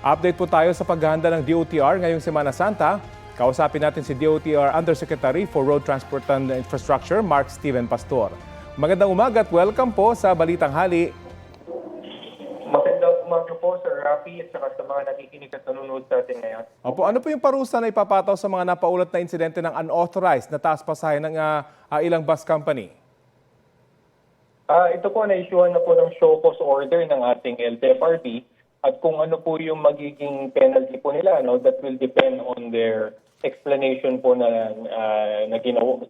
Update po tayo sa paghahanda ng DOTR ngayong Semana Santa. Kausapin natin si DOTR Undersecretary for Road Transport and Infrastructure, Mark Steven Pastor. Magandang umaga at welcome po sa Balitang Hali. Magandang umaga po, Sir Rafi, at saka sa mga nakikinig at nanonood sa atin ngayon. Opo, ano po yung parusa na ipapataw sa mga napaulat na insidente ng unauthorized na taas pasahe ng ilang bus company? Ito po, na-issuehan na po ng show cause order ng ating LTFRB at kung ano po yung magiging penalty po nila, that will depend on their explanation po na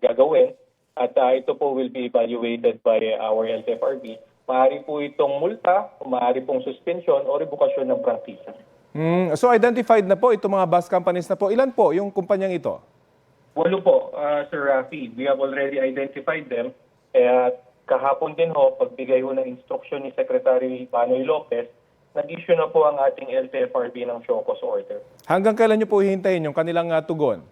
gagawin. At ito po will be evaluated by our LTFRB. Maaari po itong multa, maaari pong suspension o rebukasyon ng prangkisa. So identified na po itong mga bus companies na po. Ilan po yung kumpanyang ito? 8 po, Sir Rafi. We have already identified them. At kahapon din ho, pagbigay ho ng instruction ni Secretary Panoy Lopez, nag-issue na po ang ating LTFRB ng show cause order. Hanggang kailan nyo po hihintayin yung kanilang tugon?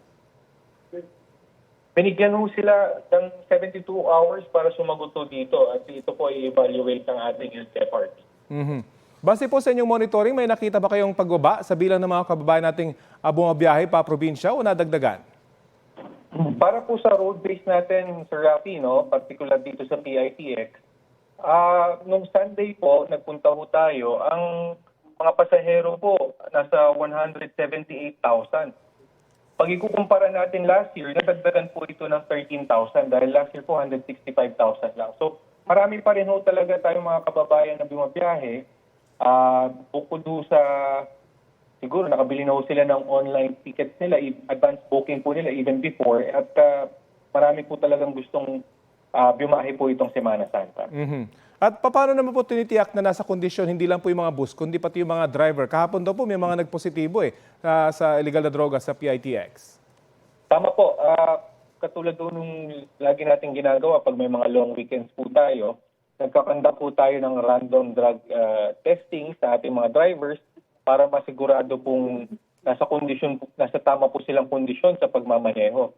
Binigyan ho sila ng 72 hours para sumagot ho dito at ito po i-evaluate ng ating LTFRB. Base po sa inyong monitoring, may nakita ba kayong pagbaba sa bilang ng mga kababayan nating bumabiyahe pa probinsya o nadagdagan? Para po sa road base natin, Sir Rafi, particular dito sa PITX, nung Sunday po, nagpunta ho tayo, ang mga pasahero po, nasa 178,000. Pag ikukumpara natin last year, nadagdagan po ito ng 13,000 dahil last year po 165,000 lang. So marami pa rin ho talaga tayong mga kababayan na bumabiyahe. Bukod ho sa, siguro nakabili na ho sila ng online tickets nila, advance booking po nila even before. At marami po talagang gustong bumahe po itong Semana Santa. At paano naman po tinitiyak na nasa kondisyon hindi lang po yung mga bus, kundi pati yung mga driver? Kahapon daw po may mga nagpositibo sa illegal na droga sa PITX. Tama po. Katulad doon nung lagi natin ginagawa pag may mga long weekends po tayo, nagkakanda po tayo ng random drug testing sa ating mga drivers para masigurado pong nasa tama po silang kondisyon sa pagmamaneho.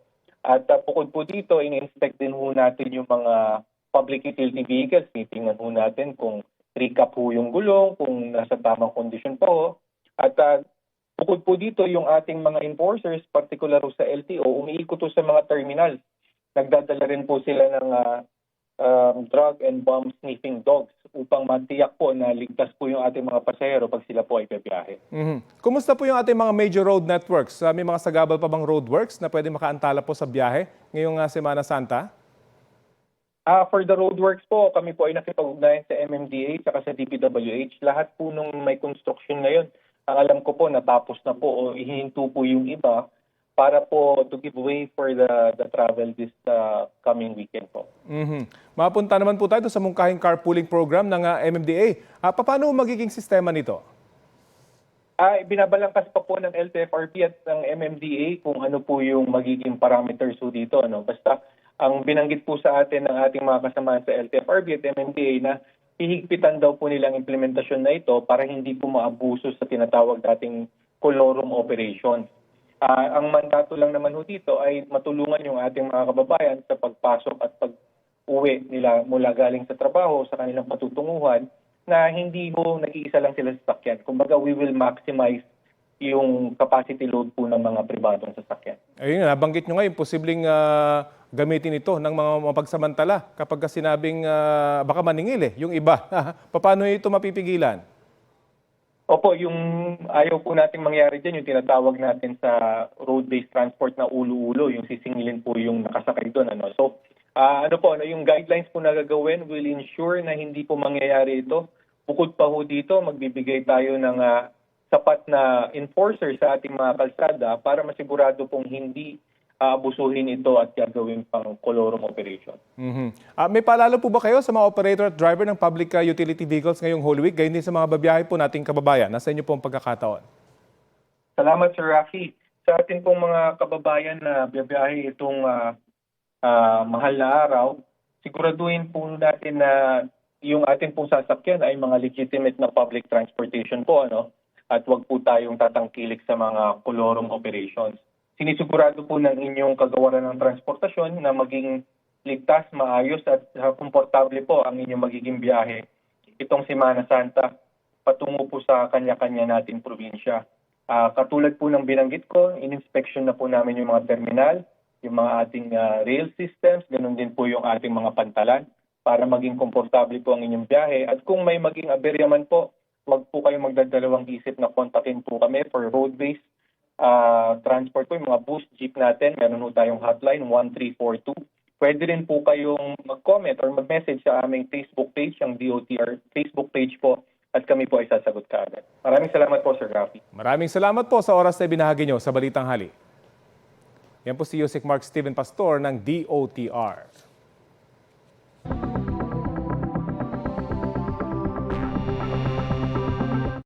At bukod po dito, in-inspect din ho natin yung mga public utility vehicles. Titingnan ho natin kung recap ho yung gulong, kung nasa tamang kondisyon po. At bukod po dito, yung ating mga enforcers, particular ho sa LTO, umiikot ho sa mga terminals. Nagdadala rin po sila ng drug and bomb sniffing dogs upang matiyak po na ligtas po yung ating mga pasahero pag sila po ay bibiyahe. Kumusta po yung ating mga major road networks? May mga sagabal pa bang roadworks na pwede makaantala po sa biyahe ngayong Semana Santa? For the roadworks po, kami po ay nakipag-ugnayan sa MMDA at sa DPWH. Lahat po nung may construction ngayon, ang alam ko po natapos na po o ihihinto po yung iba para po to give way for the travel this coming weekend po. Mapunta naman po tayo sa mungkahing carpooling program ng MMDA. Paano magiging sistema nito? Binabalangkas pa po ng LTFRB at ng MMDA kung ano po yung magiging parameters po dito. Basta ang binanggit po sa atin ng ating mga kasamahan sa LTFRB at MMDA na hihigpitan daw po nilang implementasyon na ito para hindi po maabuso sa tinatawag dating colorum operations. Ang mandato lang naman ho dito ay matulungan yung ating mga kababayan sa pagpasok at pag-uwi nila mula galing sa trabaho sa kanilang patutunguhan na hindi ho nag-iisa lang sila sa sasakyan. Kumbaga, we will maximize yung capacity load po ng mga pribadong sasakyan. Ayun, nabanggit nyo nga yung posibleng gamitin ito ng mga mapagsamantala kapag sinabing baka maningil yung iba. Paano ito mapipigilan? Opo, yung ayaw po nating mangyari dyan, yung tinatawag natin sa road-based transport na ulo-ulo, yung sisingilin po yung nakasakay doon. So, yung guidelines po na gagawin will ensure na hindi po mangyayari ito. Bukod pa ho dito, magbibigay tayo ng sapat na enforcer sa ating mga kalsada para masigurado pong hindi abusuhin ito at gagawin pang colorum operation. May paalala po ba kayo sa mga operator at driver ng public utility vehicles ngayong Holy Week, gayon din sa mga babiyahe po nating kababayan? Nasa inyo po ang pagkakataon. Salamat, Sir Rafi. Sa ating pong mga kababayan na biyahe itong mahal na araw, siguraduhin po natin na yung ating pong sasakyan ay mga legitimate na public transportation po, at wag po tayong tatangkilik sa mga colorum operations. Sinisigurado po ng inyong kagawaran ng transportasyon na maging ligtas, maayos at komportable po ang inyong magiging biyahe itong Semana Santa. patungo po sa kanya-kanya nating probinsya. Katulad po ng binanggit ko, in-inspection na po namin yung mga terminal, yung mga ating rail systems, ganun din po yung ating mga pantalan para maging komportable po ang inyong biyahe. At kung may maging aberya man po, huwag po kayong magdadalawang isip na kontakin po kami for road-based transport po, yung mga bus, jeep natin. Meron po tayong hotline 1342. Pwede rin po kayong mag-comment or mag-message sa aming Facebook page, ang DOTR Facebook page po, at kami po ay sasagot kaagad. Maraming salamat po, Sir Rafi. Maraming salamat po sa oras na binahagi nyo sa Balitang Hali. Yan po si Yusek Mark Steven Pastor ng DOTR.